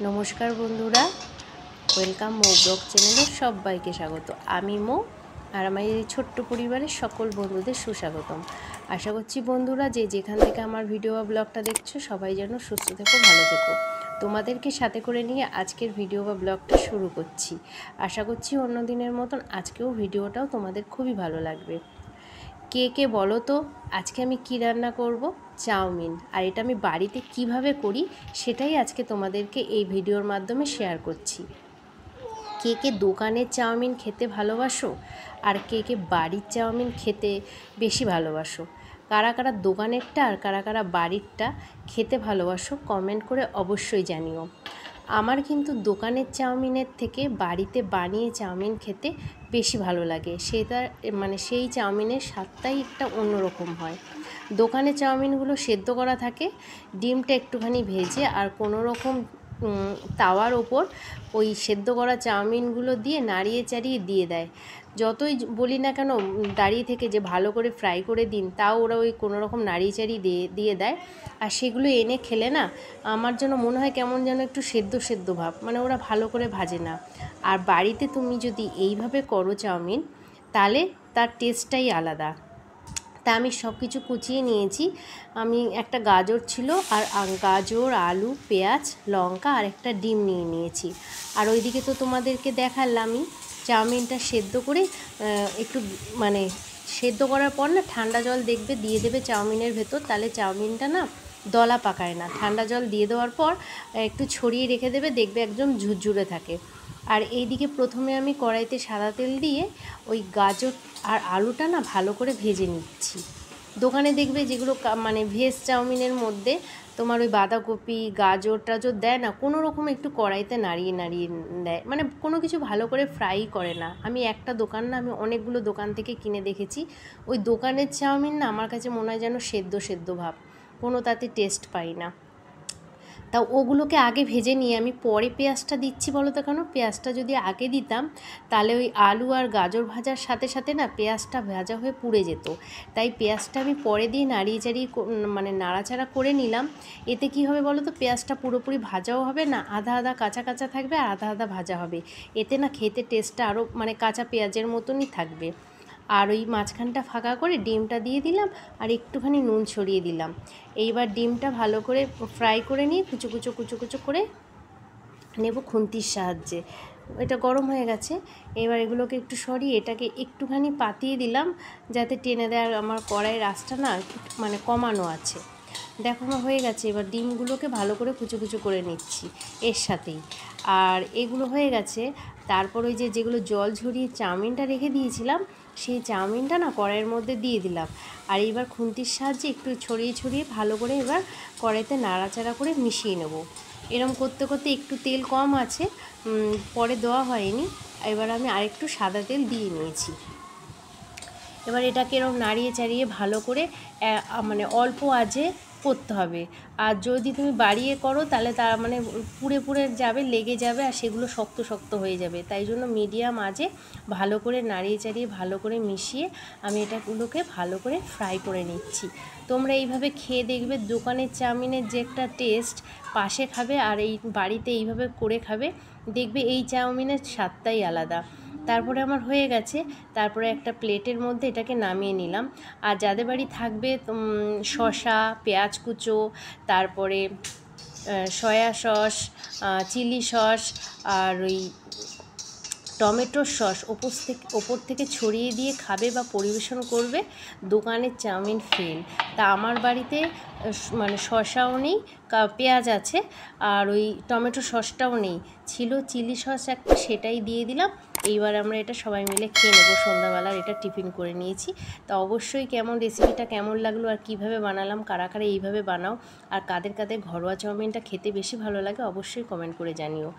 নমস্কার বন্ধুরা, ওয়েলকাম মো ব্লগ চ্যানেলে সবাইকে স্বাগত। আমি মো, আর আমার এই ছোট্ট পরিবারের সকল বন্ধুদের সুস্বাগতম। আশা করছি বন্ধুরা যে যেখান থেকে আমার ভিডিও বা ব্লগটা দেখছো সবাই যেন সুস্থ থেকো, ভালো থেকো। তোমাদেরকে সাথে করে নিয়ে আজকের ভিডিও বা ব্লগটা শুরু করছি। আশা করছি অন্য দিনের মতন আজকেও ভিডিওটাও তোমাদের খুবই ভালো লাগবে। কে কে বলো তো আজকে আমি কি রান্না করব? চাউমিন। আর এটা আমি বাড়িতে কিভাবে করি সেটাই আজকে তোমাদেরকে এই ভিডিওর মাধ্যমে শেয়ার করছি। কে কে দোকানের চাউমিন খেতে ভালোবাসো আর কে কে বাড়ির চাউমিন খেতে বেশি ভালোবাসো? কারা কারা দোকানেরটা আর কারা কারা বাড়িরটা খেতে ভালোবাসো কমেন্ট করে অবশ্যই জানিও। আমার কিন্তু দোকানের চাউমিনের থেকে বাড়িতে বানিয়ে চাউমিন খেতে বেশি ভালো লাগে। সেই চাউমিনের স্বাদটাই একটা অন্যরকম হয়। দোকানের চাউমিনগুলো সেদ্ধ করা থাকে, ডিমটা একটুখানি ভেজে আর কোনো রকম তাওয়ার ওপর ওই সেদ্ধ করা চাউমিনগুলো দিয়ে নাড়িয়ে চাড়িয়ে দিয়ে দেয়। যতই বলি না কেন দাঁড়িয়ে থেকে যে ভালো করে ফ্রাই করে দিন, তাও ওরা ওই কোনো রকম নাড়িয়ে চাড়িয়ে দিয়ে দেয়। আর সেগুলো এনে খেলে না আমার যেন মনে হয় কেমন যেন একটু সেদ্ধ সেদ্ধ ভাব, মানে ওরা ভালো করে ভাজে না। আর বাড়িতে তুমি যদি এইভাবে করো চাউমিন, তাহলে তার টেস্টটাই আলাদা। তা আমি সব কিছু কুচিয়ে নিয়েছি। আমি একটা গাজর ছিল, আর গাজর, আলু, পেঁয়াজ, লঙ্কা আর একটা ডিম নিয়ে নিয়েছি। আর ওইদিকে তো তোমাদেরকে দেখালামই চাউমিনটা সেদ্ধ করে একটু মানে সেদ্ধ করার পর না ঠান্ডা জল দেখবে দিয়ে দেবে চাউমিনের ভেতর, তাহলে চাউমিনটা না দলা পাকায় না। ঠান্ডা জল দিয়ে দেওয়ার পর একটু ছড়িয়ে রেখে দেবে, দেখবে একদম ঝুরঝুরে থাকে। আর এইদিকে প্রথমে আমি কড়াইতে সাদা তেল দিয়ে ওই গাজর আর আলুটা না ভালো করে ভেজে নিচ্ছি। দোকানে দেখবে যেগুলো মানে ভেজ চাউমিনের মধ্যে তোমার ওই বাঁধাকপি, গাজর টাজর দেয় না, কোনো রকম একটু কড়াইতে নাড়িয়ে নাড়িয়ে দেয়, মানে কোনো কিছু ভালো করে ফ্রাই করে না। আমি একটা দোকান না, আমি অনেকগুলো দোকান থেকে কিনে দেখেছি। ওই দোকানের চাউমিন না আমার কাছে মনে হয় যেন সেদ্ধ সেদ্ধ ভাব, কোনো তাতে টেস্ট পাই না। তা ওগুলোকে আগে ভেজে নিয়ে আমি পরে পেঁয়াজটা দিচ্ছি। বলো তো কেন? পেঁয়াজটা যদি আগে দিতাম তাহলে ওই আলু আর গাজর ভাজার সাথে সাথে না পেঁয়াজটা ভাজা হয়ে পুড়ে যেত। তাই পেঁয়াজটা আমি পরে দিয়ে নাড়িয়ে চাড়িয়ে মানে নাড়াচাড়া করে নিলাম। এতে কি হবে বলো তো, পেঁয়াজটা পুরোপুরি ভাজাও হবে না, আধা আধা কাঁচা কাঁচা থাকবে আর আধা আধা ভাজা হবে। এতে না খেতে টেস্টটা আরও মানে কাঁচা পেঁয়াজের মতনই থাকবে। আর ওই মাঝখানটা ফাঁকা করে ডিমটা দিয়ে দিলাম আর একটুখানি নুন ছড়িয়ে দিলাম। এইবার ডিমটা ভালো করে ফ্রাই করে নিয়ে কুচো কুচো কুচো কুচো করে নেব খুন্তির সাহায্যে। এটা গরম হয়ে গেছে। এবার এগুলোকে একটু সরিয়ে এটাকে একটুখানি পাতিয়ে দিলাম যাতে টেনে দেওয়ার আমার কড়াইয়ের আঁচটা না মানে কমানো আছে। দেখো আমার হয়ে গেছে। এবার ডিমগুলোকে ভালো করে কুচো কুচো করে নিচ্ছি এর সাথেই। আর এগুলো হয়ে গেছে, তারপর ওই যেগুলো জল ঝরিয়ে চাউমিনটা রেখে দিয়েছিলাম সেই চাউমিনটা না কড়াইয়ের মধ্যে দিয়ে দিলাম। আর এবার খুন্তির সাহায্যে একটু ছড়িয়ে ছড়িয়ে ভালো করে এবার কড়াইতে নাড়াচাড়া করে মিশিয়ে নেব। এরম করতে করতে একটু তেল কম আছে, পরে দেওয়া হয়নি। এবার আমি আরেকটু সাদা তেল দিয়ে নিয়েছি। এবার এটাকে এরকম নাড়িয়ে চাড়িয়ে ভালো করে মানে অল্প আঁচে করতে হবে। আর যদি তুমি বাড়িয়ে করো তাহলে তার মানে পুড়ে পুড়ে যাবে, লেগে যাবে আর সেগুলো শক্ত শক্ত হয়ে যাবে। তাই জন্য মিডিয়াম আঁচে ভালো করে নাড়িয়ে চাড়িয়ে ভালো করে মিশিয়ে আমি এটাগুলোকে ভালো করে ফ্রাই করে নিচ্ছি। তোমরা এইভাবে খেয়ে দেখবে দোকানের চাউমিনের যে একটা টেস্ট পাশে খাবে আর এই বাড়িতে এইভাবে করে খাবে, দেখবে এই চাউমিনের স্বাদটাই আলাদা। তারপরে আমার হয়ে গেছে। তারপরে একটা প্লেটের মধ্যে এটাকে নামিয়ে নিলাম। আর যাদের বাড়ি থাকবে শসা, পেঁয়াজ কুচো, তারপরে সয়া সস, চিলি সস আর ওই টমেটোর সস ওপর থেকে ছড়িয়ে দিয়ে খাবে বা পরিবেশন করবে, দোকানের চাউমিন ফেল। তা আমার বাড়িতে মানে শসাও নেই, পেঁয়াজ আছে, আর ওই টমেটো সসটাও নেই, ছিল চিলি সস একটা, সেটাই দিয়ে দিলাম। এইবার আমরা এটা সবাই মিলে খেয়ে নেবো। সন্ধ্যাবেলার এটা টিফিন করে নিয়েছি। তা অবশ্যই রেসিপিটা কেমন লাগলো আর কীভাবে বানালাম, কারা কারা এইভাবে বানাও আর কাদের কাদের ঘরোয়া চাউমিনটা খেতে বেশি ভালো লাগে অবশ্যই কমেন্ট করে জানিও।